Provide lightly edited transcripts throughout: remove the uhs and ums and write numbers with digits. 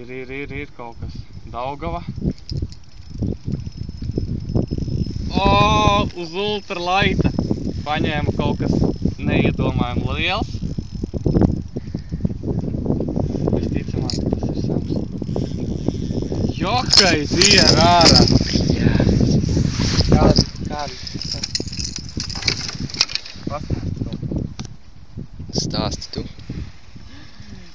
Ir kaut kas. Daugava. O, uz ultralaita. Paņēma kaut kas neiedomājami liels. Visticamāk, tas ir sams. Jokais ir ārā. Jā. Kādi. Pastāsti kaut ko. Stāsti tu.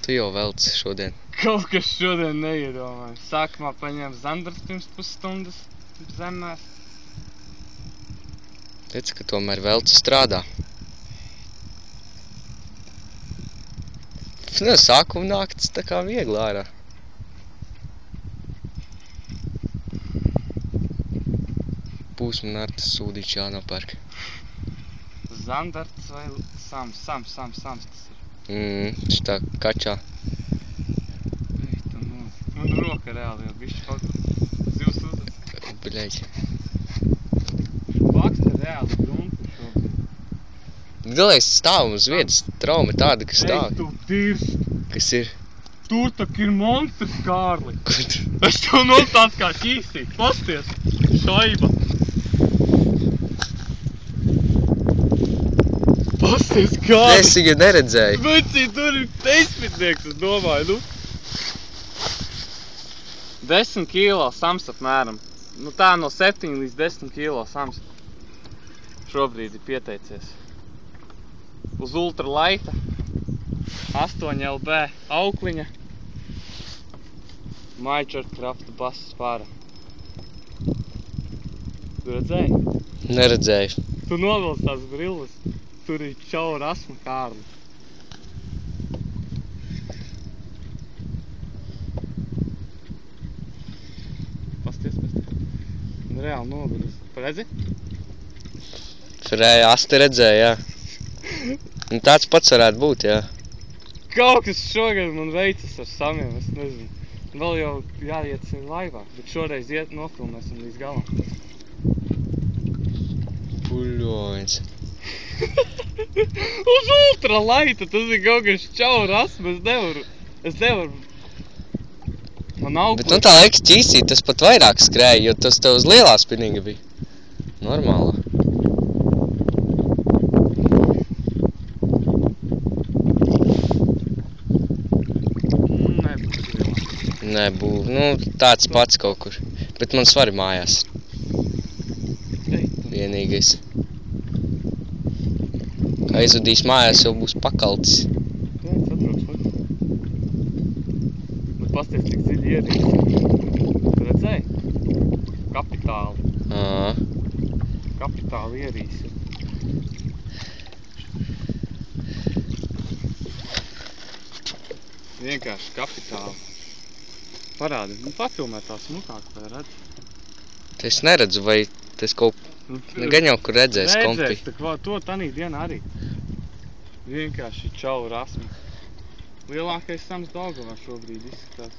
Tu jau velc šodien. Kaut kas šodien neiedomājams. Sākumā paņēma zandars pirms pusstundas zemēs. Teici, ka tomēr velc strādā. No sākuma naktis tā kā viegli ārā. Būs man ar tas sūdīts jānopērk. Zandarts vai sams tas ir. Šitā kačā. Man roka reāli jau bišķi kaut zivs uzvec. Bļeģi. Baks ir reāli grunti šobrīd. Galēs stāv uz vietas, trauma tāda, ka stāv. Ei, tu dirst! Kas ir? Tur tak ir monstrs, Kārli! Kur tu? Es tev nostāds kā ķīsīt, pasties! Šaiba! Pasties, Kārli! Es viņu neredzēju. Vecī, tur ir teismitnieks, es domāju, nu. 10 kilo sams apmēram. Nu tā no 7 līdz 10 kilo sams. Šobrīd ir pieteicies. Uz ultralaita. 8 LB aukliņa. Maidžorkrafta basas pāra. Tu redzēji? Neredzēju. Tu novilc tās brilles. Tur ir čau rasma, Kārli. Pasties. Reāli novilis. Redzi? Frēja asti redzēja, jā. Un tāds pats varētu būt, jā. Kaut kas šogad man veicas ar samiem, es nezinu. Vēl jau jāiet laivā, bet šoreiz nofilmēsim līdz galam. Buļoins. Uz ultralaita, tas ir kaut kas čau rasma, es nevaru. Man auglis. Bet nu tā liekas ķīsīt, tas pat vairāk skrēja, jo tas tev uz lielā spinīga bija. Normālā. Nebūs. Nu, tāds pats kaut kur. Bet man svari mājās. Vienīgais. Kā aizvadīs mājās, jau būs pakaltis. Bet pasties, cik dziļi ierīs. Tu redzēji? Kapitāli. Kapitāli ierīs. Vienkārši kapitāli. Parādi, nu pafilmē tā smukāk, vai redz? Es neredzu, vai tas kaut... Gan jau, kur redzēs kompi. Redzēs, tā to tanī dienā arī. Vienkārši čau rasmi. Lielākais sams Daugavā šobrīd izskatās.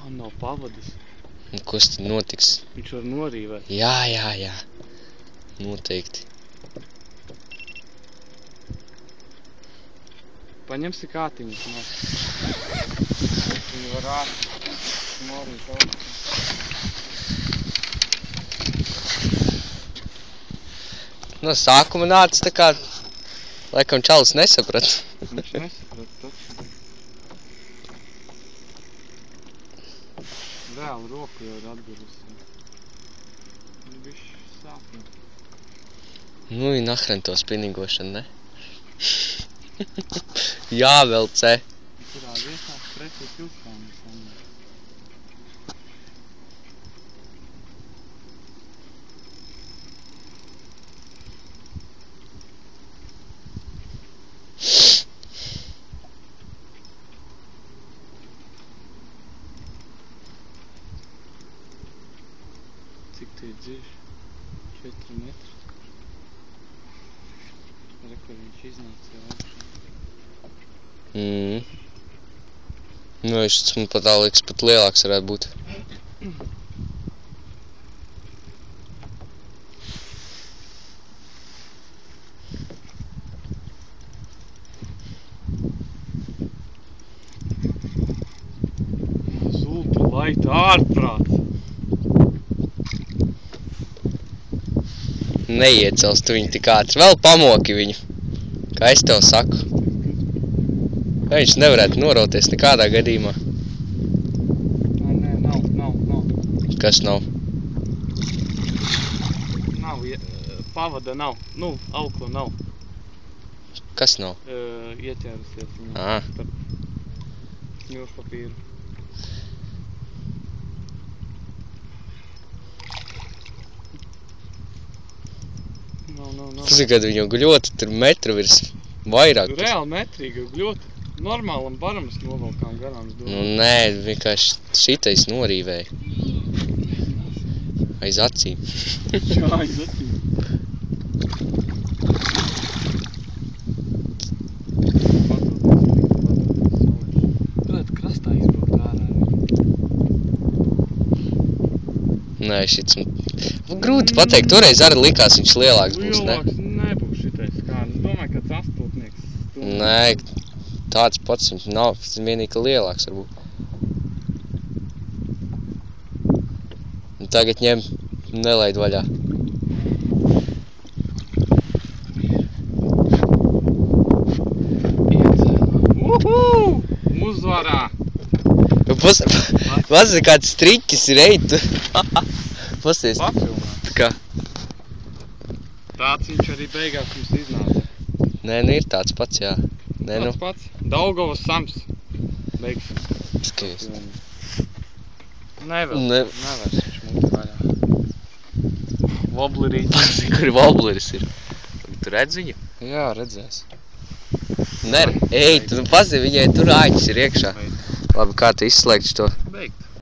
Man nav pavadis. Un kas tad notiks? Viņš var norīvēt. Jā. Noteikti. Paņemsi kātiņus no. Viņi var ārti. Norīt augstu. No sākuma nāca tā kā, laikam čalis nesaprat. Viņš nesaprat taču. Reāli roku jau ir atgurusi. Bišķi sāpni. Nu, i nahren to spinīgošanu, ne? Jāvelcē. Kurā vietā pretī pilsām visam. Cik tu ir dziļš? 4 metri. Kur viņš iznāca jau augšā. Nu, šis man pat tā liekas, pat lielāks varētu būt. Aita, ārprāts. Neiecels tu viņu tik ātri. Vēl pamoki viņu. Kā es tev saku. Viņš nevarētu norauties nekādā gadījumā. Nē, nav. Kas nav? Nav, pavada nav. Nu, aukla nav. Kas nav? Ieķērusies viņu Ā. starp smilšpapīru. Nav. Tas ir, kad viņu guļot, tur metru virs vairāk. Reāli metrīgi guļot. Normālam baram es novalkām garām, es Nu, domāju. nē, vienkārši šitais norīvēja. Aiz acīm. Jā, aiz acīm. Varētu krastā izbraukt ārā. Nē, šits... Grūti pateikt, toreiz arī likās viņš lielāks būs, ne? Lielāks nebūs šitais kāds. Es domāju, ka tas astotnieks. Nē, tāds pats viņš nav, vienīgi ka lielāks varbūt. Un tagad ņem, nelaid vaļā. Uzvarā! Pats kāds striķis ir eitu. Pasties. Papilnā. Tā kā. Tāds viņš arī beigās mums iznāca. Nē, nu ir tāds pats, jā. Nē, nu. Tāds pats. Daugavas Sams. Beigsim. Skaties. Nevērs viņš mums vaļā. Woblerīt. Kur wobleris ir? Tu redz viņu? Jā, redzēs. Nē, ej, tu nu pasties, viņai tur āķis ir iekšā. Labi, kā tu izslēgts to?